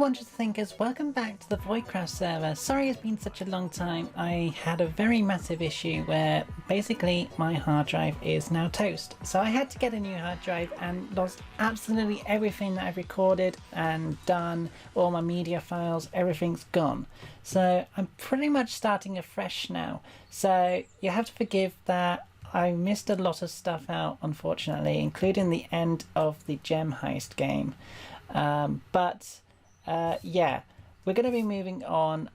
Wondrous Thinkers, welcome back to the Voidcraft server. Sorry it's been such a long time. I had a very massive issue where basically my hard drive is now toast. So I had to get a new hard drive and lost absolutely everything that I've recorded and done. All my media files, everything's gone. So I'm pretty much starting afresh now. So you have to forgive that I missed a lot of stuff out, unfortunately, including the end of the gem heist game. Yeah, we're going to be moving on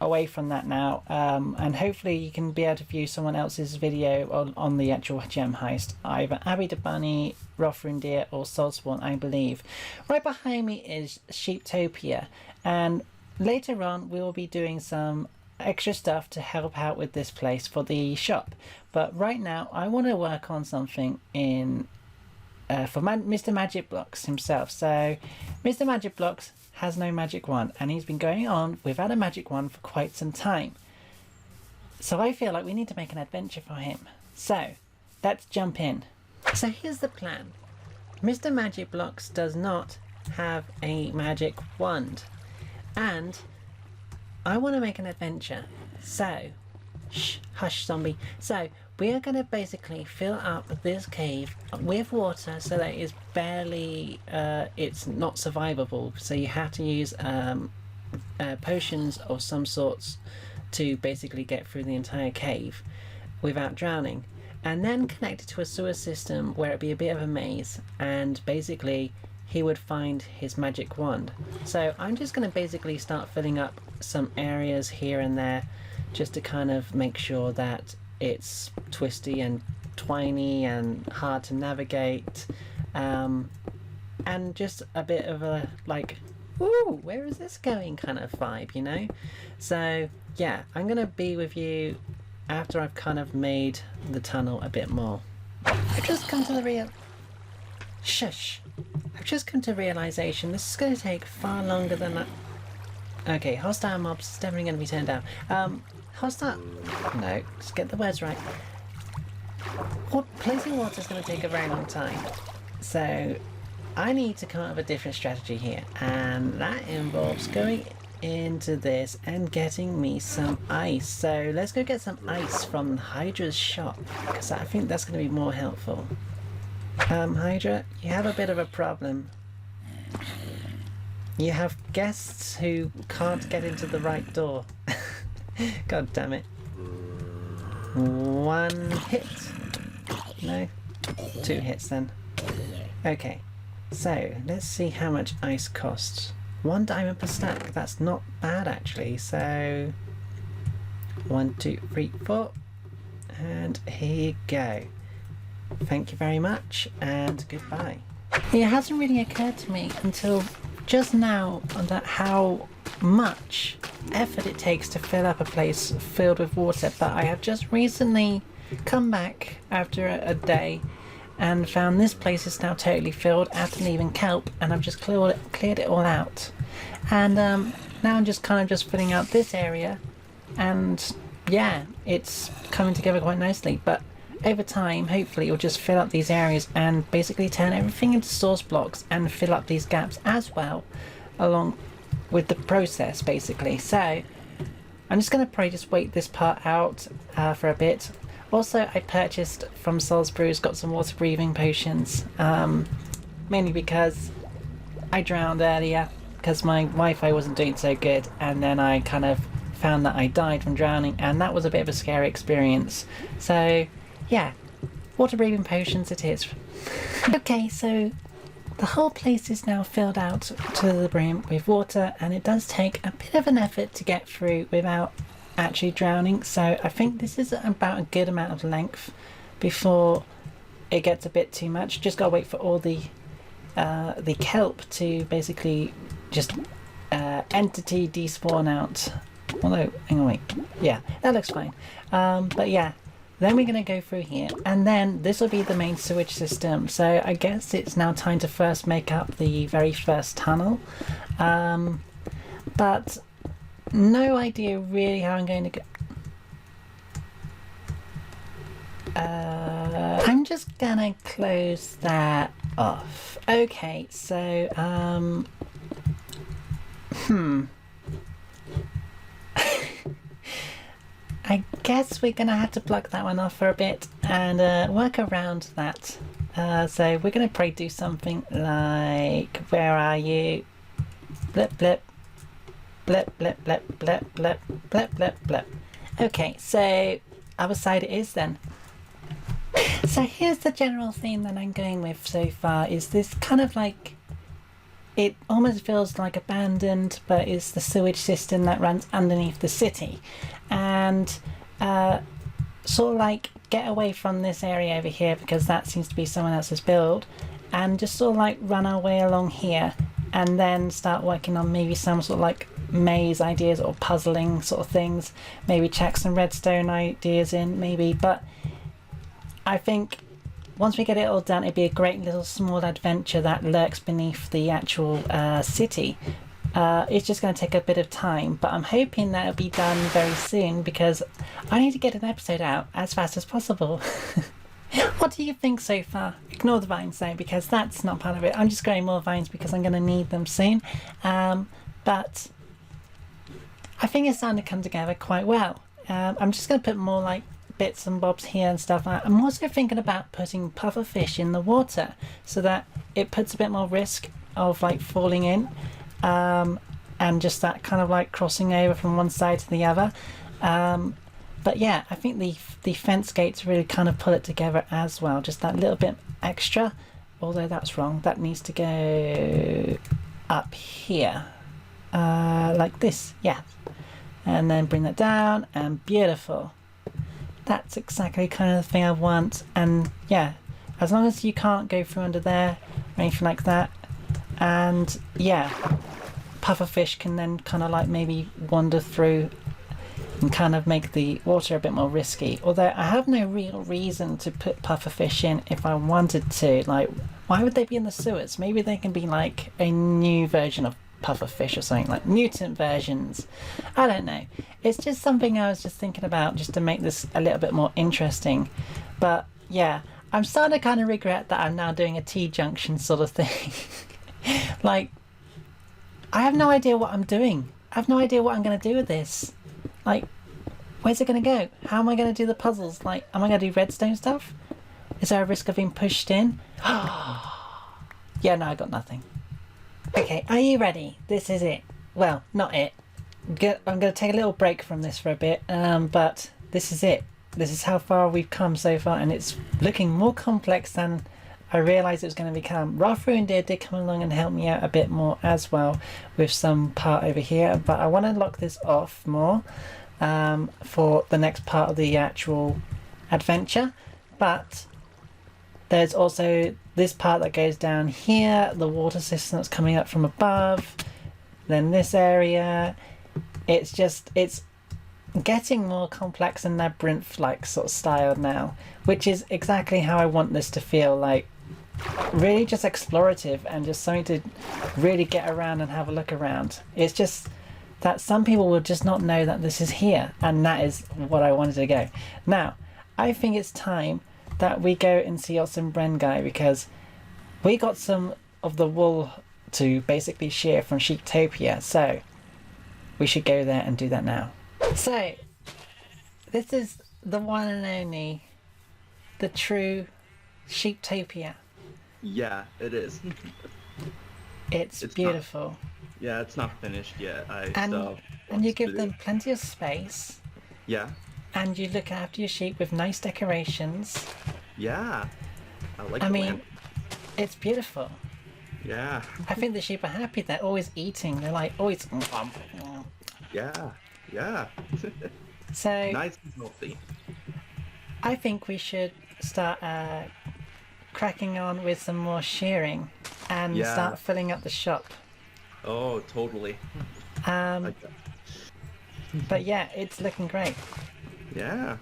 away from that now, and hopefully you can be able to view someone else's video on the actual gem heist, either Abby the Bunny, Rothrundir or Soulspawn, I believe. Right behind me is Sheeptopia, and later on we will be doing some extra stuff to help out with this place for the shop. But right now I want to work on something in for Mr. MagicBlox himself. So Mr. MagicBlox has no magic wand, and he's been going on without a magic wand for quite some time. So I feel like we need to make an adventure for him. So let's jump in. So here's the plan. Mr. MagicBlox does not have a magic wand, and I want to make an adventure. So shh, hush zombie. So we are going to basically fill up this cave with water so that it's barely, it's not survivable. So you have to use potions of some sorts to basically get through the entire cave without drowning. And then connect it to a sewer system where it'd be a bit of a maze, and basically he would find his magic wand. So I'm just going to basically start filling up some areas here and there just to kind of make sure that it's twisty and twiny and hard to navigate, and just a bit of a like, ooh, where is this going kind of vibe, you know? So yeah, I'm gonna be with you after I've kind of made the tunnel a bit more. I've just come to the I've just come to realization this is going to take far longer than that. Okay, hostile mobs is definitely going to be turned down. No, let's get the words right. Placing water is going to take a very long time. So I need to come up with a different strategy here. And that involves going into this and getting me some ice. So let's go get some ice from Hydra's shop, because I think that's going to be more helpful. Hydra, you have a bit of a problem. You have guests who can't get into the right door. God damn it. One hit. No? 2 hits then. Okay. So, let's see how much ice costs. 1 diamond per stack. That's not bad actually. So, 1, 2, 3, 4. And here you go. Thank you very much, and goodbye. It hasn't really occurred to me until just now that how much effort it takes to fill up a place filled with water, but I have just recently come back after a day and found this place is now totally filled after leaving kelp, and I've just cleared it all out, and now I'm just kind of just filling out this area, and yeah, it's coming together quite nicely. But over time, hopefully, it'll just fill up these areas and basically turn everything into source blocks and fill up these gaps as well, along with the process, basically. So I'm just going to probably just wait this part out for a bit. Also, I purchased from Salisbury's, got some water breathing potions, mainly because I drowned earlier because my Wi-Fi wasn't doing so good, and then I kind of found that I died from drowning, and that was a bit of a scary experience. So yeah, water breathing potions it is. Okay, so the whole place is now filled out to the brim with water, and it does take a bit of an effort to get through without actually drowning. So I think this is about a good amount of length before it gets a bit too much. Just gotta wait for all the kelp to basically just entity despawn out. Although, hang on, wait. Yeah, that looks fine. But yeah. Then we're going to go through here, and then this will be the main sewage system. So I guess it's now time to first make up the very first tunnel. But no idea really how I'm going to go. I'm just going to close that off. Okay, so I guess we're gonna have to block that one off for a bit and work around that. So we're gonna probably do something like, where are you? Blip blip. Blip blip blip blip blip blip blip blip. Okay, so other side it is then. So here's the general theme that I'm going with so far, is this kind of like, it almost feels like abandoned, but it's the sewage system that runs underneath the city. And sort of like get away from this area over here, because that seems to be someone else's build, and just sort of like run our way along here and then start working on maybe some sort of like maze ideas or puzzling sort of things. Maybe check some redstone ideas in, maybe. But I think once we get it all done, it'd be a great little small adventure that lurks beneath the actual city. It's just going to take a bit of time, but I'm hoping that it'll be done very soon, because I need to get an episode out as fast as possible. What do you think so far? Ignore the vines though, because that's not part of it. I'm just growing more vines because I'm going to need them soon. But I think it's starting to come together quite well. I'm just going to put more like bits and bobs here and stuff. I'm also thinking about putting pufferfish in the water so that it puts a bit more risk of like falling in, and just that kind of like crossing over from one side to the other. But yeah, I think the fence gates really kind of pull it together as well, just that little bit extra, although that's wrong. That needs to go up here, like this, yeah, and then bring that down, and beautiful. That's exactly kind of the thing I want. And yeah, as long as you can't go through under there or anything like that. And yeah, pufferfish can then kind of like maybe wander through and kind of make the water a bit more risky. Although I have no real reason to put pufferfish in if I wanted to. Like, why would they be in the sewers? Maybe they can be like a new version of pufferfish or something, like mutant versions. I don't know. It's just something I was just thinking about, just to make this a little bit more interesting. But yeah, I'm starting to kind of regret that I'm now doing a T-junction sort of thing. Like, I have no idea what I'm doing. I have no idea what I'm going to do with this. Like, where's it going to go? How am I going to do the puzzles? Like, am I going to do redstone stuff? Is there a risk of being pushed in? Yeah, no, I got nothing. Okay, are you ready? This is it. Well, not it. I'm going to take a little break from this for a bit, but this is it. This is how far we've come so far, and it's looking more complex than I realised it was going to become. Rafu and Deer did come along and help me out a bit more as well with some part over here, but I want to lock this off more for the next part of the actual adventure. But there's also this part that goes down here, the water system that's coming up from above, then this area. It's getting more complex and labyrinth-like sort of style now, which is exactly how I want this to feel. Like, really just explorative and just something to really get around and have a look around. It's just that some people will just not know that this is here, and that is what I wanted to go. Now, I think it's time that we go and see Otsum Brengai, because we got some of the wool to basically shear from Sheeptopia, so we should go there and do that now. So, this is the one and only, the true Sheeptopia. Yeah, it is. It's beautiful. Yeah, it's not finished yet. And you give them plenty of space. Yeah. And you look after your sheep with nice decorations. Yeah. I mean, it's beautiful. Yeah. I think the sheep are happy. They're always eating. They're like always. Yeah. Yeah. So nice and healthy. I think we should start cracking on with some more shearing and start filling up the shop. Oh, totally. But yeah, it's looking great. Yeah.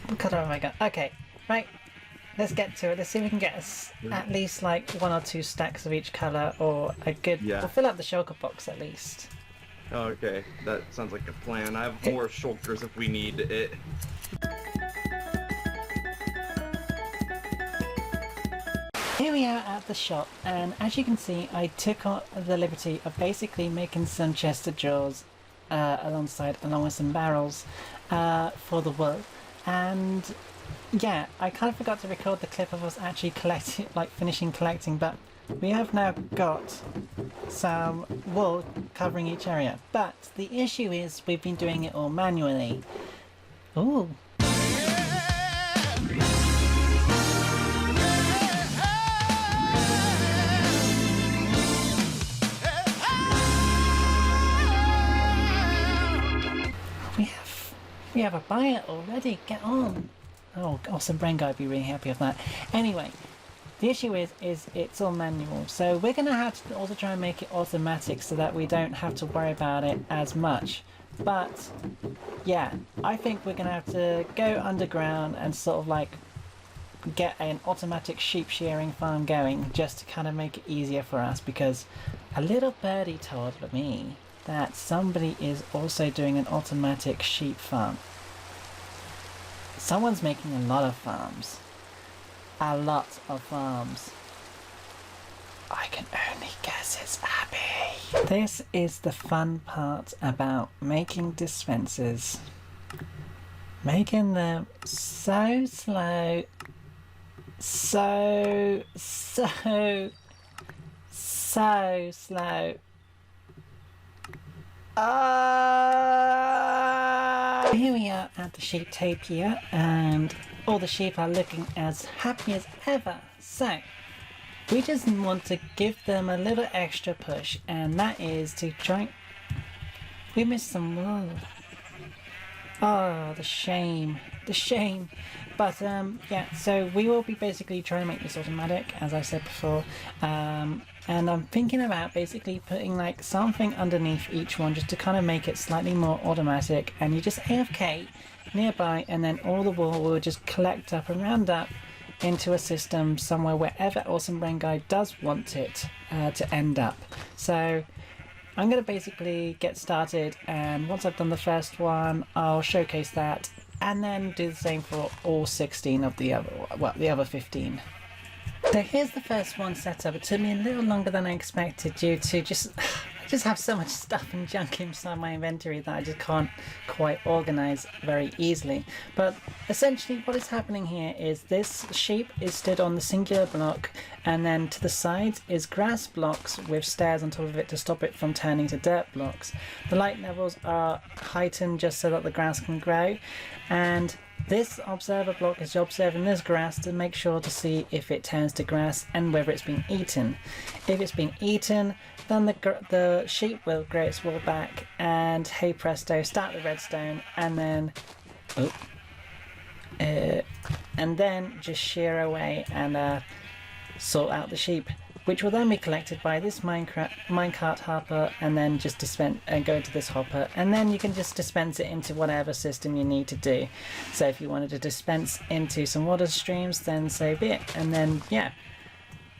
What colour have I got? Okay, right. Let's get to it. Let's see if we can get us at least like 1 or 2 stacks of each colour, or a good. Yeah. We'll fill up the shulker box at least. Okay, that sounds like a plan. I have more shulkers if we need it. Here we are at the shop, and as you can see, I took on the liberty of basically making some chest of drawers along with some barrels for the wool. And yeah, I kind of forgot to record the clip of us actually collecting, like finishing collecting, but we have now got some wool covering each area. But the issue is we've been doing it all manually. Ooh. We have a buyer already, get on! Oh, awesome brain guy would be really happy with that. Anyway, the issue is it's all manual, so we're going to have to also try and make it automatic so that we don't have to worry about it as much. But, yeah, I think we're going to have to go underground and sort of like get an automatic sheep shearing farm going just to kind of make it easier for us, because a little birdie told me that somebody is also doing an automatic sheep farm. Someone's making a lot of farms. A lot of farms. I can only guess it's Abby. This is the fun part about making dispensers. Making them so slow. So slow. Here we are at the sheeptopia, and all the sheep are looking as happy as ever. So we just want to give them a little extra push, and that is to try. We missed some wool. Oh, the shame. But yeah, so we will be basically trying to make this automatic, as I said before. And I'm thinking about basically putting like something underneath each one just to kind of make it slightly more automatic, and you just AFK nearby, and then all the wool will just collect up and round up into a system somewhere wherever Awesome Brain Guy does want it to end up. So I'm going to basically get started, and once I've done the first one, I'll showcase that, and then do the same for all 16 of the other 15. So here's the first one set up. It took me a little longer than I expected due to I just have so much stuff and junk inside my inventory that I just can't quite organise very easily. But essentially what is happening here is this sheep is stood on the singular block, and then to the sides is grass blocks with stairs on top of it to stop it from turning to dirt blocks. The light levels are heightened just so that the grass can grow, and this observer block is observing this grass to make sure to see if it turns to grass and whether it's been eaten. If it's been eaten, then the sheep will grow its wool back, and hey presto, start the redstone, and then just shear away and sort out the sheep, which will then be collected by this minecart hopper, and then just go into this hopper, and then you can just dispense it into whatever system you need to do. So if you wanted to dispense into some water streams, then so be it, and then yeah,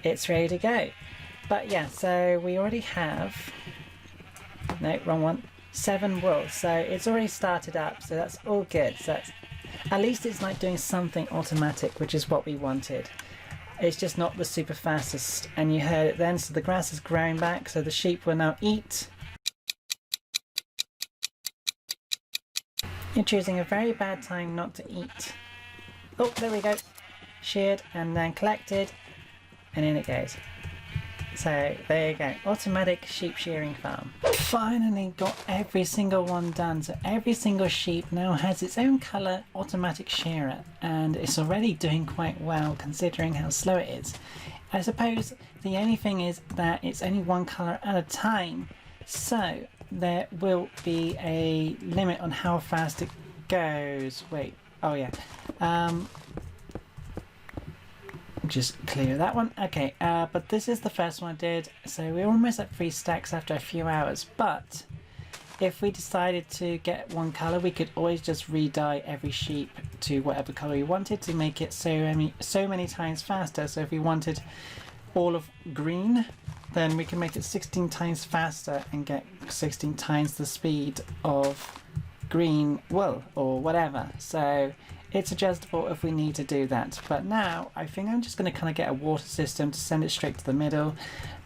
it's ready to go. But yeah, so we already have, no, wrong one, 7 wool, so it's already started up, so that's all good. So at least it's like doing something automatic, which is what we wanted. It's just not the super fastest, and you heard it then, so the grass is growing back, so the sheep will now eat. You're choosing a very bad time not to eat. Oh, there we go. Sheared and then collected, and in it goes. So there you go, automatic sheep shearing farm. Finally got every single one done, so every single sheep now has its own colour automatic shearer, and it's already doing quite well considering how slow it is. I suppose the only thing is that it's only one colour at a time, so there will be a limit on how fast it goes. Wait, oh yeah. Just clear that one. Okay, but this is the first one I did, so we're almost at 3 stacks after a few hours. But if we decided to get one colour, we could always just re-dye every sheep to whatever colour we wanted to make it so many times faster. So if we wanted all of green, then we can make it 16 times faster and get 16 times the speed of green wool or whatever. So it's adjustable if we need to do that. But now I think I'm just going to kind of get a water system to send it straight to the middle,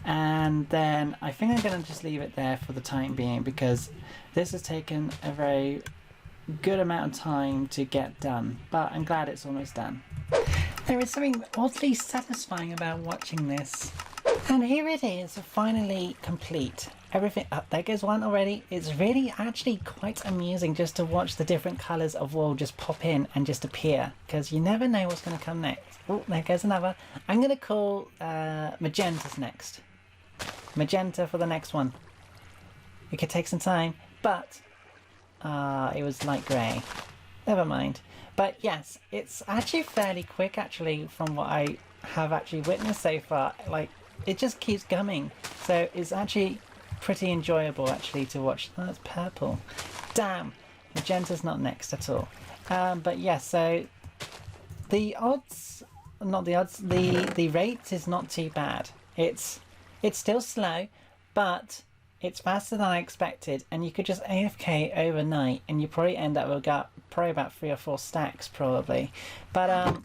and then I think I'm going to just leave it there for the time being, because this has taken a very good amount of time to get done, but I'm glad it's almost done. There is something oddly satisfying about watching this. And here it is, finally complete. Everything up, there goes one already. It's really actually quite amusing just to watch the different colours of wool just pop in and just appear, because you never know what's going to come next. Oh, there goes another. I'm going to call Magenta's next. Magenta for the next one. It could take some time, but it was light grey. Never mind. But yes, it's actually fairly quick actually from what I have actually witnessed so far. Like, it just keeps coming. So it's actually pretty enjoyable actually to watch. Oh, that's purple. Damn, Magenta's not next at all. But yeah, so the odds, not the odds, the rate is not too bad. It's still slow, but it's faster than I expected, and you could just AFK overnight and you probably end up with probably about 3 or 4 stacks probably. But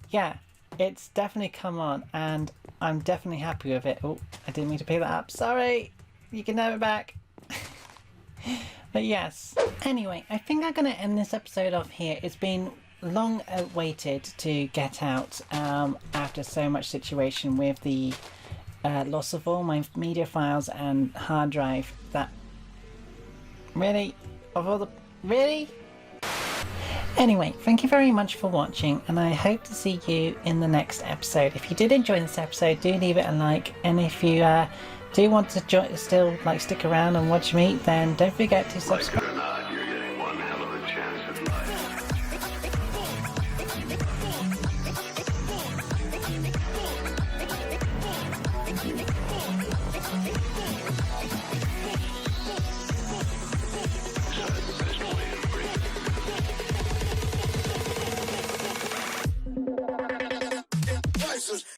yeah, it's definitely come on and I'm definitely happy with it. Oh, I didn't mean to pick that up. Sorry, you can have it back. But yes. Anyway, I think I'm going to end this episode off here. It's been long awaited to get out after so much situation with the loss of all my media files and hard drive. That really, of all the really. Anyway, thank you very much for watching, and I hope to see you in the next episode. If you did enjoy this episode, do leave it a like, and if you do want to still like stick around and watch me, then don't forget to subscribe.